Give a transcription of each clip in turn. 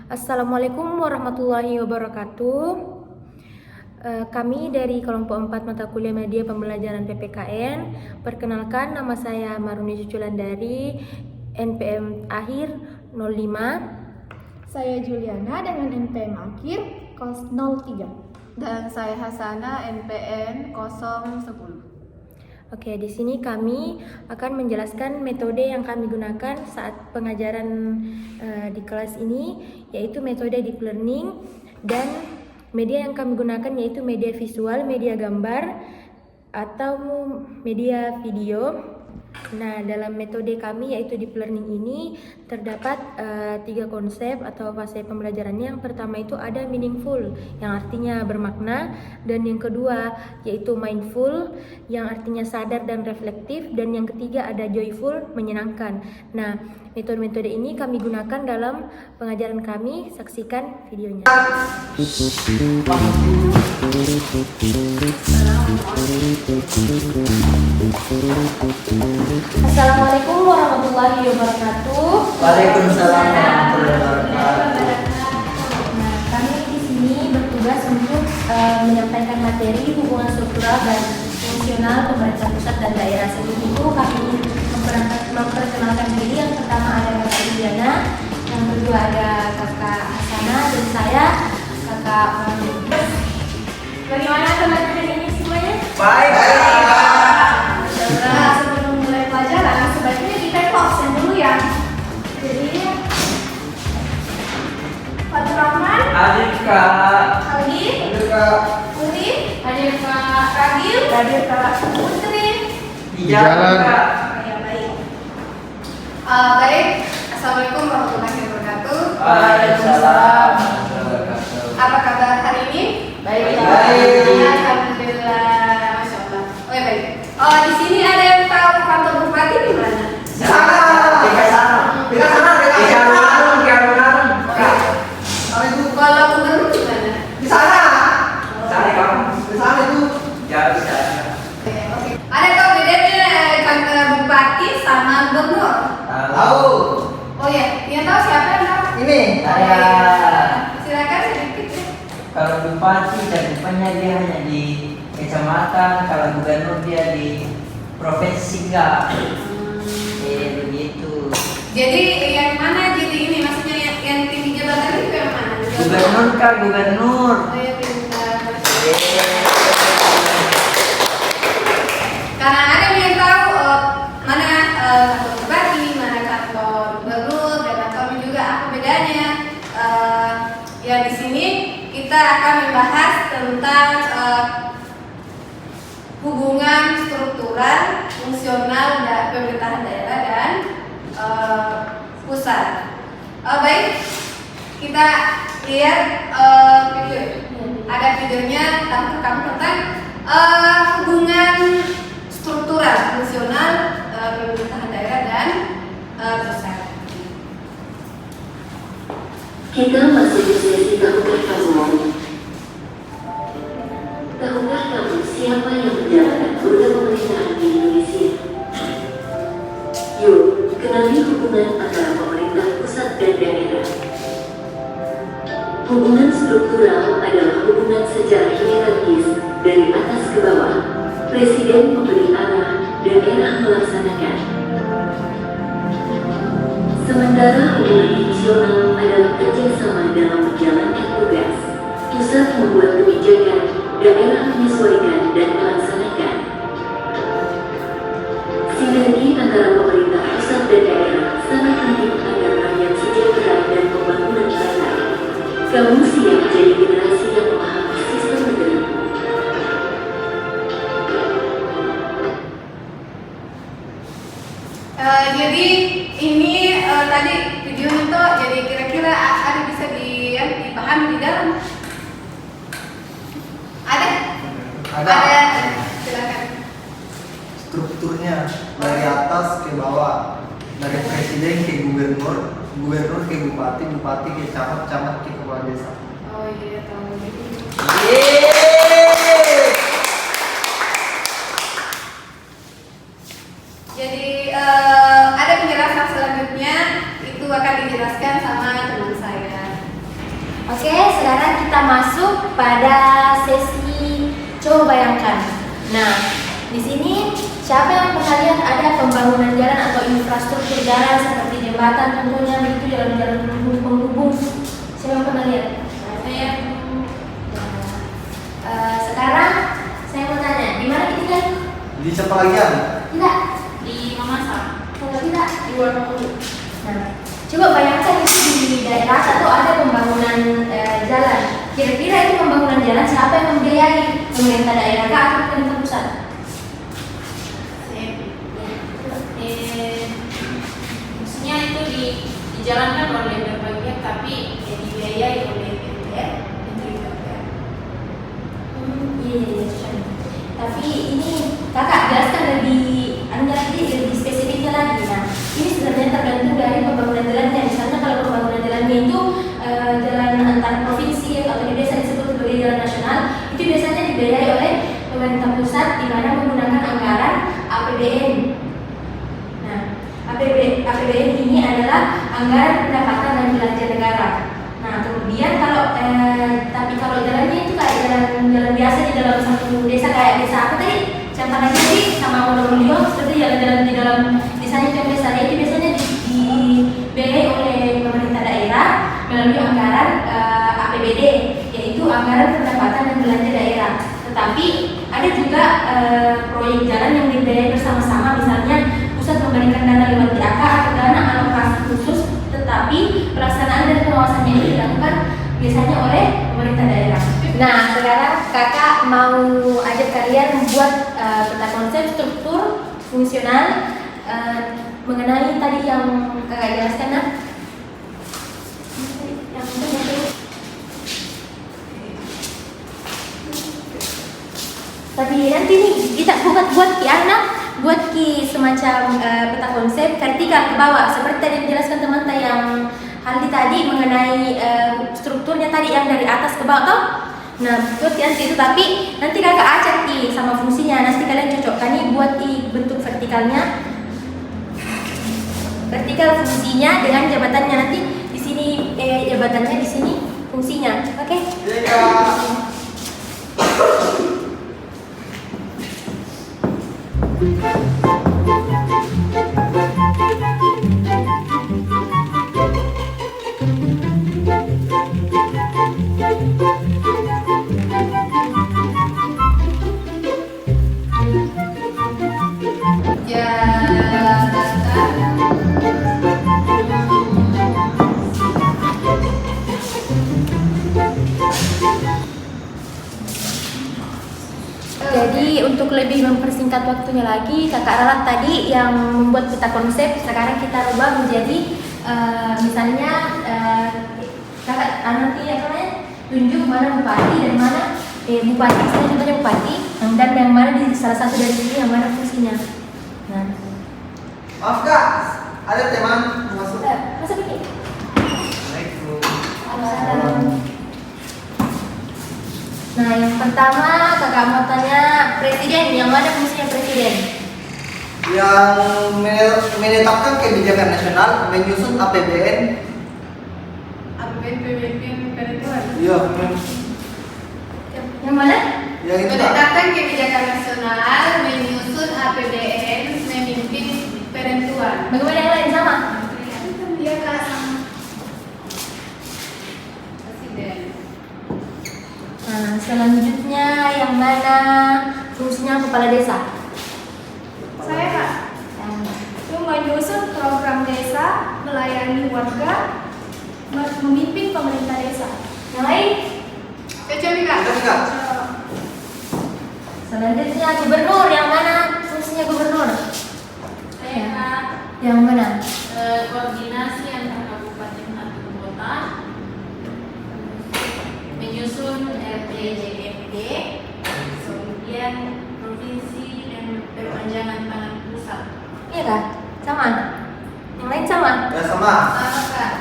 Assalamualaikum warahmatullahi wabarakatuh. Kami dari kelompok 4 mata kuliah media pembelajaran PPKN. Perkenalkan, nama saya Maruni Cuculandari, NPM akhir 05. Saya Juliana dengan NPM akhir 03. Dan saya Hasana NPM 010. Oke, di sini kami akan menjelaskan metode yang kami gunakan saat pengajaran di kelas ini, yaitu metode deep learning, dan media yang kami gunakan yaitu media visual, media gambar, atau media video. Nah, dalam metode kami yaitu deep learning ini terdapat 3 konsep atau fase pembelajarannya. Yang pertama itu ada meaningful, yang artinya bermakna, dan yang kedua yaitu mindful, yang artinya sadar dan reflektif, dan yang ketiga ada joyful, menyenangkan. Nah, metode-metode ini kami gunakan dalam pengajaran kami. Saksikan videonya. Assalamualaikum warahmatullahi wabarakatuh. Waalaikumsalam warahmatullahi wabarakatuh. Nah, kami di sini bertugas untuk menyampaikan materi hubungan struktural dan fungsional pemerintah pusat dan daerah. Sebelum itu kami memperkenalkan diri. Yang pertama ada Kakak Juliana, yang kedua ada Kakak Hasana, dan saya Kakak Manu. Bagaimana teman-teman ini semuanya? Baik. Nah, sebelum mulai pelajaran, sebaiknya kita absen dulu ya. Jadi, Fatur Rahman, Hadir Kak. Aldi, Hadir Kak. Uli, hadir Kak Ragil, hadir Kak Putri. Di jalan Kak. Ya, baik. Baik, Assalamualaikum warahmatullahi wabarakatuh. Waalaikumsalam warahmatullahi wabarakatuh. Apa kabar hari ini? Baik. Alhamdulillah, masya Allah. Oh ya baik. Oh, di sini ada yang tahu kantor bupati di mana? Sana. Di sana. Di sana. Di alun-alun. Di alun-alun. Kak. Kalau gubernur di mana? Di sana. Sana kamu. Di sana itu. Jauh di sana. Oke. Ada tahu bedanya kantor bupati sama gubernur? Tahu. Oh ya, yang tahu siapa yang tahu? Ini. Saya. Silakan sedikit ya. Kalau bupati cakupannya dia hanya di kecamatan, kalau gubernur dia di provinsi Kak. Begitu. Jadi yang mana jadi ini maksudnya yang tinggi jabatan itu yang mana? Gubernur Kak, gubernur. Oh ya pintar. Karena ada yang tahu mana kantor bupati, mana kantor gubernur, dan kami juga apa bedanya. Ya di sini kita akan membahas tentang hubungan struktural, fungsional dan pemerintahan daerah dan pusat. Baik, kita lihat video. Ada videonya tentang hubungan struktural, fungsional, pemerintahan daerah dan pusat. Kita masuk sesi tahukah kamu? Tahukah kamu siapa yang menjalankan roda pemerintahan di Indonesia? Yuk, kenali hubungan antara pemerintah pusat dan daerah. Hubungan struktural adalah hubungan secara hierarkis dari atas ke bawah. Presiden memberi arah, daerah melaksanakan. Sementara hubungan fungsional adalah kerjasama dalam menjalankan tugas. Pusat membuat kebijakan, daerah menyesuaikan dan melaksanakan. Sinergi antara pemerintah pusat dan daerah sangat penting agar rakyat sejahtera dan pembangunan merata. Kamu siap jadi generasi yang memahami sistem negeri. Jadi ini tadi video itu jadi kira-kira ada bisa dipahami di dalam? Ada? Ada. Silakan. Strukturnya dari atas ke bawah, dari presiden ke gubernur, gubernur ke bupati, bupati ke camat, camat ke kepala desa. Oh iya tahu. Jadi ada penjelasan selanjutnya itu akan dijelaskan sama teman saya. Oke, sekarang kita masuk pada sesi coba bayangkan. Nah, di sini siapa yang pernah lihat ada pembangunan jalan atau infrastruktur jalan seperti jembatan tentunya begitu, jalan-jalan penghubung. Siapa yang pernah lihat? Nah, saya. Sekarang saya mau tanya, di mana kita tinggal? Di Cepalagian. Tidak. Di Mamasa. Kalau tidak di Wonosobo. Nah, coba bayangkan itu di daerah atau ada pembangunan jalan. Kira-kira itu pembangunan jalan siapa yang membiayai? Pemerintah daerah kah atau pemerintah pusat? Maksudnya itu dijalankan oleh berbagai pihak tapi dibiayai oleh DPR. Iya. Tapi ini kakak jelaskan lebih spesifiknya lagi. Nah, ini sebenarnya tergantung dari pembangunan jalannya. Misalnya kalau pembangunan jalannya itu jalan antar provinsi atau biasa disebut sebagai jalan nasional, itu biasanya dibiayai oleh pemerintah pusat di mana menggunakan anggaran APBN. Nah, APBN ini adalah anggaran pendapatan dan belanja negara. Nah, kemudian kalau jalannya itu kayak jalan biasa di dalam satu desa, kayak desa apa tadi? Contohnya tadi sama Wonolio, seperti jalan-jalan di dalam desanya contoh desa itu biasanya dibiayai oleh pemerintah daerah melalui anggaran APBD, yaitu anggaran pendapatan dan belanja daerah. Tetapi ada juga proyek jalan yang dibiayai bersama-sama, misalnya pusat memberikan dana lewat DAK atau dana alokasi khusus, tetapi pelaksanaan dan pengawasannya ini dilakukan biasanya oleh pemerintah daerah. Nah, sekarang kakak mau ajak kalian membuat peta konsep struktur fungsional mengenai tadi yang kakak jelaskan. Nah, tapi nanti nih kita buat ki anak, buat ki semacam peta konsep vertikal ke bawah seperti tadi dijelaskan teman-teman yang Haldi tadi mengenai strukturnya tadi yang dari atas ke bawah toh. Nah, buat nanti itu, tapi nanti kakak acak ki sama fungsinya, nanti kalian cocokkan nih buat ki bentuk vertikalnya. Vertikal fungsinya dengan jabatannya, nanti di sini jabatannya di sini fungsinya. Oke? Iya. Jadi untuk lebih mempersingkat waktunya lagi, kakak Ralat tadi yang membuat peta konsep, sekarang kita rubah menjadi misalnya kakak nanti apa namanya, tunjuk mana bupati dan mana bupati, misalnya contohnya bupati, dan yang mana di salah satu dari sini yang mana fungsinya. Nah, Maaf kak, ada teman masuk. masa begini? Assalamualaikum. Nah, yang pertama kakak mau tanya presiden, yang mana fungsinya presiden? Yang menetapkan kebijakan nasional, menyusun APBN. APBN penentuan. Iya. Yang mana? Yang itu kak. Menetapkan kebijakan nasional, menyusun APBN, memimpin penentuan. Bagaimana yang lain sama? Iya kak, sama presiden. Nah, selanjutnya yang mana fungsinya kepala desa? Saya Kak, itu menyusun program desa, melayani warga, memimpin pemerintah desa. Yang lain? Kecuali kak. Ada kak. Selanjutnya gubernur, yang mana fungsinya gubernur? Saya Kak, Yang mana? koordinasi antar kabupaten atau kota, menyusun RPJMD, kemudian provinsi dan perpanjangan tangan pusat. Iya kak? Sama? Yang lain sama? Ya sama. Sama kak.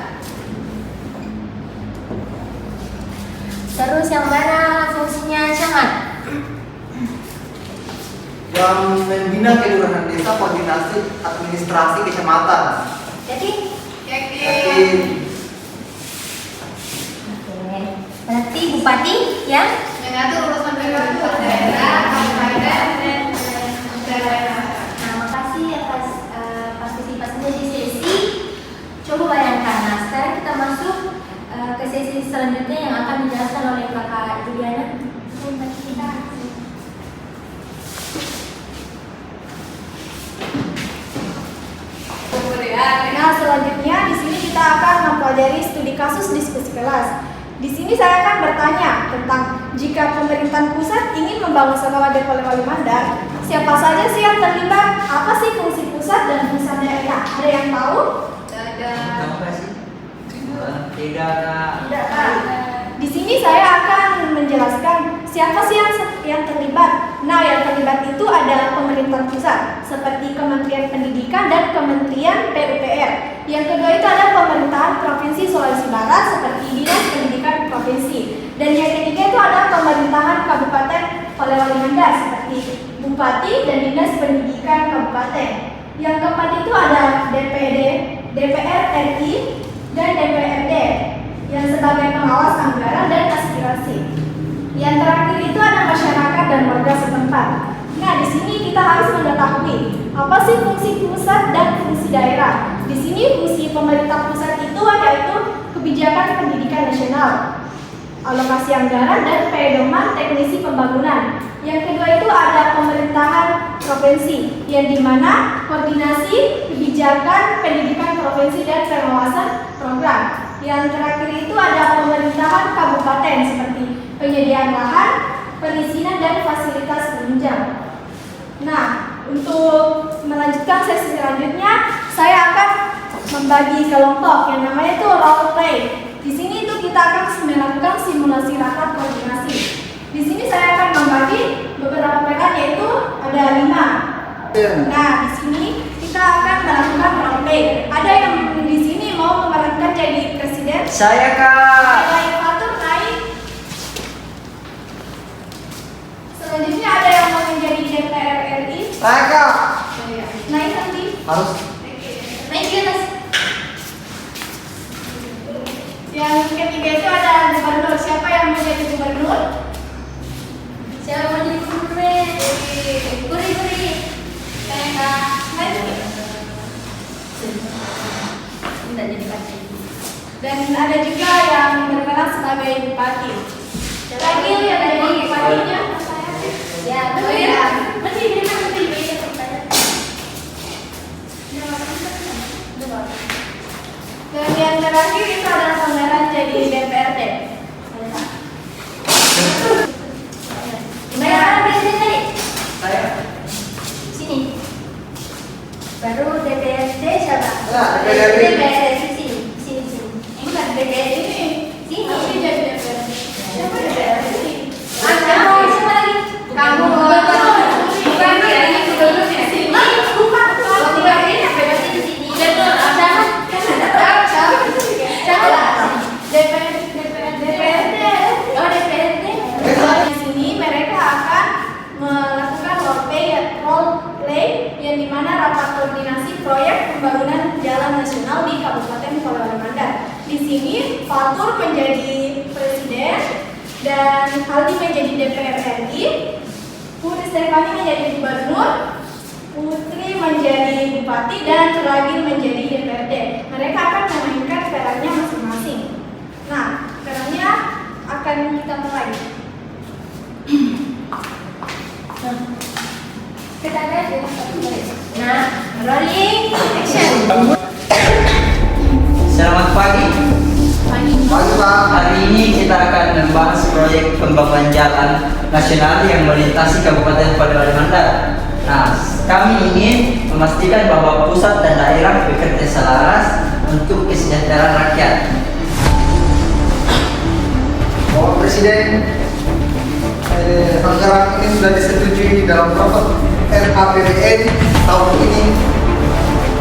Terus yang mana fungsinya camat? Yang membina kelurahan desa, koordinasi administrasi kecamatan. Jadi? Yakin. Yakin. Oke. Berarti Bupati yang mengatur urusan pemerintahan daerah, kabupaten, dan daerah. Nah, makasih atas partisipasinya di sesi. Coba bayangkan, nah sekarang kita masuk ke sesi selanjutnya yang akan dijelaskan oleh Kakak Juliana. Nah, selanjutnya di sini kita akan mempelajari studi kasus diskusi kelas. Di sini saya akan bertanya tentang jika pemerintahan pusat ingin membangun sekolah di Polewali Mandar, siapa saja sih yang terlibat? Apa sih fungsi pusat dan fungsi daerah? Ada yang tahu? Tahu nggak sih? Tidak, Kak. Tidak, Kak. Di sini saya akan menjelaskan siapa sih yang terlibat. Nah, yang terlibat itu ada pemerintahan pusat seperti Kementerian Pendidikan dan Kementerian PUPR. Yang kedua itu ada pemerintahan Provinsi Sulawesi Barat seperti Dinas Pendidikan Provinsi. Dan yang ketiga itu ada pemerintahan Kabupaten Polewali Mandar seperti Bupati dan Dinas Pendidikan Kabupaten. Yang keempat itu ada DPD, DPR RI, dan DPRD yang sebagai pengawas anggaran dan aspirasi. Yang terakhir itu ada masyarakat dan warga setempat. Nah, di sini kita harus mengetahui apa sih fungsi pusat dan fungsi daerah. Di sini fungsi pemerintah pusat itu yaitu kebijakan pendidikan nasional, alokasi anggaran, dan pedoman teknisi pembangunan. Yang kedua itu ada pemerintahan provinsi, yang dimana koordinasi kebijakan pendidikan provinsi dan pengawasan program. Yang terakhir itu ada pemerintahan kabupaten seperti penyediaan lahan, perizinan, dan fasilitas penunjang. Nah, untuk melanjutkan sesi selanjutnya, saya akan membagi kelompok yang namanya itu role play. Di sini itu kita akan melakukan simulasi rapat koordinasi. Di sini saya akan membagi beberapa peran yaitu ada 5. Nah, di sini kita akan melakukan role play. Ada yang di sini mau memerankan jadi presiden? Saya, Kak. Yang atur naik. Selanjutnya ada yang mau menjadi DPR RI. Saya, Kak. Naik nanti. Harus Naik di atas. Yang ketiga itu ada gubernur. Siapa yang mau jadi gubernur? siapa mau jadi guru? Guri. Saya, Kak. Tidak jadi kasih. Dan ada juga yang berperan sebagai bupati. Lagi yang jadi bupatinya saya. Ya, Oh iya. Masih ini kan masih beda pertanyaan. Dan yang terakhir itu adalah pangeran jadi DPRD. Gimana presiden tadi? Saya. Sini. Baru DPRD siapa? Ya, DPRD. DPRD sini. Enggak DPRD Ini. sini. Tapi jadi DPRD. Siapa DPRD? Siapa lagi? Kamu bukan dari gubernur di sini. Bukan. Bukan ini apa ya? Di sini. Gubernur sama. DPRD. Oh, DPRD. Di sini mereka akan melakukan role play yang dimana rapat koordinasi proyek pembangunan jalan nasional di Kabupaten Polewali Mandar. Di sini Fatur menjadi presiden dan Haldi menjadi DPR RI, Putri Stefani menjadi gubernur, Putri menjadi bupati, dan terakhir menjadi DPRD. Mereka akan memainkan perannya masing-masing. Nah, perannya akan kita mulai. Kita lihat ya. Nah, rolling action. Selamat pagi. Pagi, Pak. Hari ini kita akan membahas proyek pembangunan jalan nasional yang melintasi Kabupaten Polewali Mandar. Nah, kami ingin memastikan bahwa pusat dan daerah bekerja selaras untuk kesejahteraan rakyat. Bapak Presiden, anggaran ini sudah disetujui dalam rapat RAPBN tahun ini.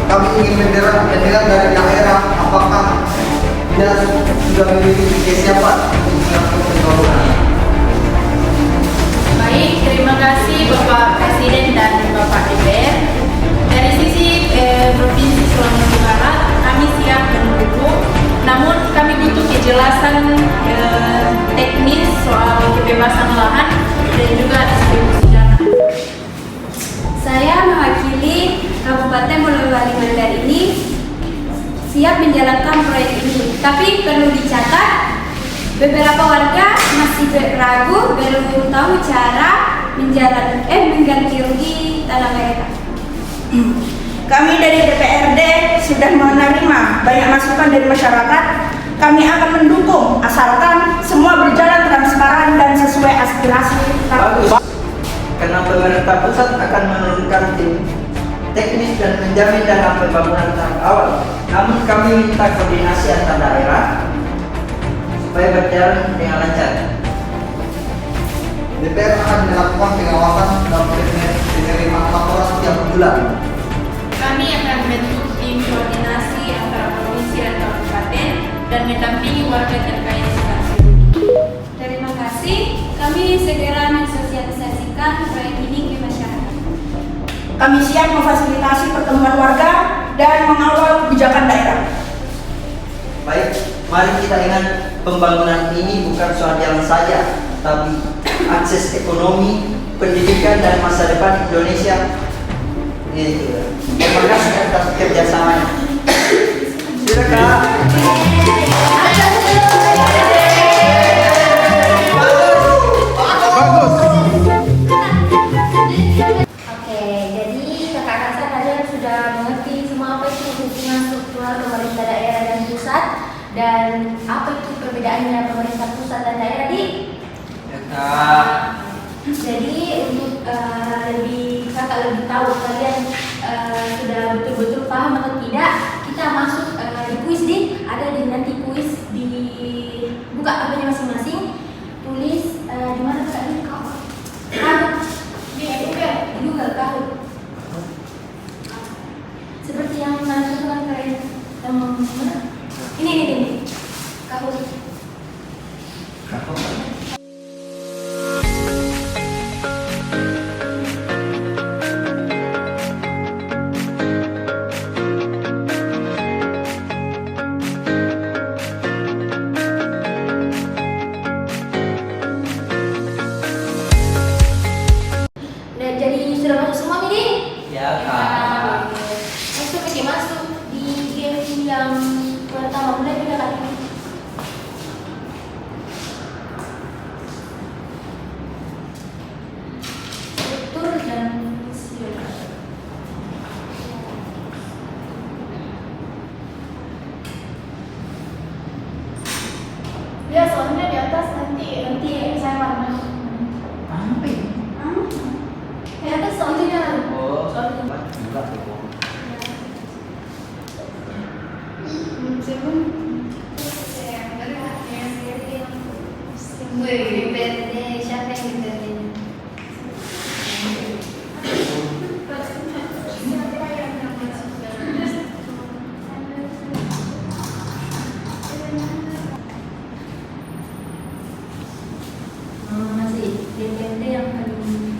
Kami ingin mendengar dari daerah apakah dinas sudah memiliki kesiapan untuk melakukan pembangunan. Baik, terima kasih Bapak Presiden dan Bapak DPR. Dari sisi Provinsi Sulawesi Barat, kami siap mendukung namun kami butuh kejelasan teknis soal kebebasan lahan dan juga distribusi dana. Saya mewakili Kabupaten Polewali Mandar ini siap menjalankan proyek ini. Tapi perlu dicatat, beberapa warga masih ragu, belum tahu cara mengganti rugi tanah mereka. Kami dari DPRD sudah menerima banyak masukan dari masyarakat. Kami akan mendukung asalkan semua berjalan transparan dan sesuai aspirasi. Bagus. Karena pemerintah pusat akan menurunkan tim teknis dan menjamin dalam pembangunan tahap awal. Namun kami minta koordinasi antar daerah supaya berjalan dengan lancar. DPR akan melakukan pengawasan dan penerimaan laporan setiap bulan. Kami akan membentuk tim koordinasi antara provinsi dan kabupaten dan mendampingi warga terkait sanksi rugi. Terima kasih. Kami segera mensosialisasikan proyek ini ke masyarakat. Kami siap memfasilitasi pertemuan warga dan mengawal kebijakan daerah. Baik, mari kita ingat pembangunan ini bukan soal jalan saja, tapi akses ekonomi, pendidikan dan masa depan Indonesia. Itu. Terima kasih atas kerjasamanya. Silakan. Oke, jadi kakak-kakak kalian sudah mengerti semua apa itu hubungan struktural pemerintah daerah dan pusat dan apa itu perbedaannya pemerintah pusat dan daerah di? Jadi untuk kakak lebih tahu kalian sudah betul-betul paham atau tidak, kita masuk di kuis ada di nanti kuis di buka apanya masing-masing, tulis di mana kak ini di Google Kahoot. Seperti yang itu kan kalian yang mana? Ini Kahoot. Jadi sudah masuk semua ini? Ya, Kak. Masuk di game yang pertama mulai kita kali. Struktur dan fungsi. Ya, soalnya di atas nanti saya warna. Apa ini? Di atas soalnya. Oh, Soalnya. Siapa yang diberikan? Masih DPD yang paling ini.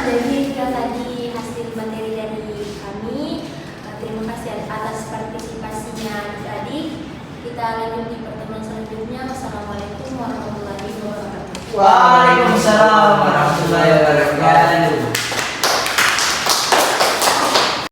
Jadi itu tadi hasil materi dari kami. Terima kasih atas partisipasinya adik-adik. Kita lanjut di pertemuan selanjutnya. Wassalamualaikum warahmatullahi wabarakatuh. Waalaikumsalam warahmatullahi wabarakatuh.